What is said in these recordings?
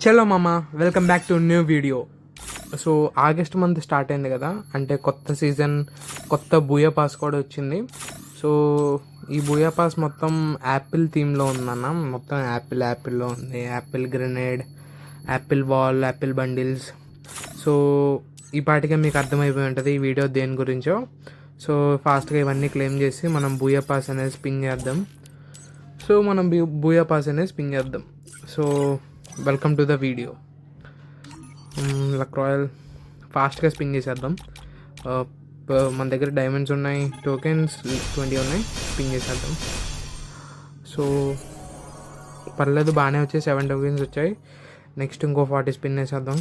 చలో మామ, welcome back to new video. So August month start అయింది కదా, అంటే కొత్త సీజన్, కొత్త బూయా పాస్ కూడా వచ్చింది. సో ఈ బూయా పాస్ మొత్తం యాపిల్ థీమ్లో ఉందన్న. మొత్తం యాపిల్లో ఉంది. Apple grenade, Apple wall, Apple bundles. So ఈ పాటిగా మీకు అర్థమైపోయి ఉంటుంది ఈ వీడియో దేని గురించో. సో ఫాస్ట్గా ఇవన్నీ క్లెయిమ్ చేసి మనం బూయా పాస్ అనేది స్పిన్ చేద్దాం. So welcome to the video. Luck royal ఫాస్ట్గా స్పిన్ చేసేద్దాం. మన దగ్గర డైమండ్స్ ఉన్నాయి, టోకెన్స్ 20 ఉన్నాయి. స్పిన్ చేసేద్దాం. సో పర్లేదు, బాగానే వచ్చాయి. 7 టోకెన్స్ వచ్చాయి. నెక్స్ట్ ఇంకో 40 స్పిన్ వేసేద్దాం.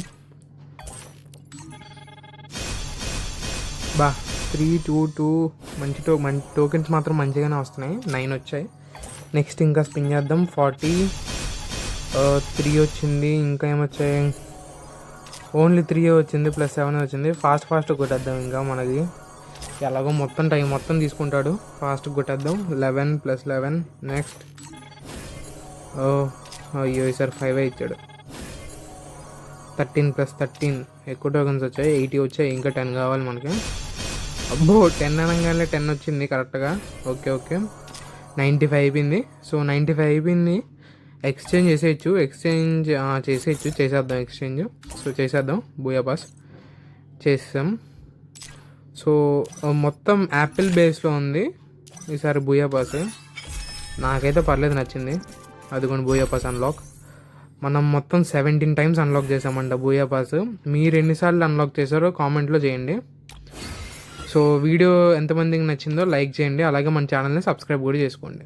3, 2, 2 మంచి టోకెన్స్ మాత్రం మంచిగానే వస్తున్నాయి. 9 వచ్చాయి. నెక్స్ట్ ఇంకా స్పిన్ చేద్దాం. 40, 3 వచ్చింది. ఇంకా ఏమొచ్చాయి? ఓన్లీ 3 వచ్చింది, ప్లస్ 7 వచ్చింది. ఫాస్ట్ కొట్టేద్దాం. ఇంకా మనకి ఎలాగో మొత్తం టైం మొత్తం తీసుకుంటాడు. ఫాస్ట్ కొట్టేద్దాం. 11 + 11. నెక్స్ట్ అయ్యో ఈసారి 5 ఇచ్చాడు. 13 + 13 ఎక్కువ టోకెన్స్ వచ్చాయి. 80 వచ్చాయి. ఇంకా 10 కావాలి మనకి. అబ్బో 10 అనగానే 10 వచ్చింది కరెక్ట్గా. ఓకే 95 అయిపోయింది. సో 95 అయిపోయింది. ఎక్స్చేంజ్ చేసేయచ్చు. చేసేద్దాం. సో చేసేద్దాం. బూయా పాస్ చేసాం. సో మొత్తం యాపిల్ బేస్లో ఉంది ఈసారి బూయా పాస్. నాకైతే పర్లేదు, నచ్చింది. అదిగోండి బూయా పాస్ అన్లాక్. మనం మొత్తం 17 టైమ్స్ అన్లాక్ చేసామంట బూయా పాస్. మీరు ఎన్నిసార్లు అన్లాక్ చేశారో కామెంట్లో చేయండి. సో వీడియో ఎంతమందికి నచ్చిందో లైక్ చేయండి. అలాగే మన ఛానల్ని సబ్స్క్రైబ్ కూడా చేసుకోండి.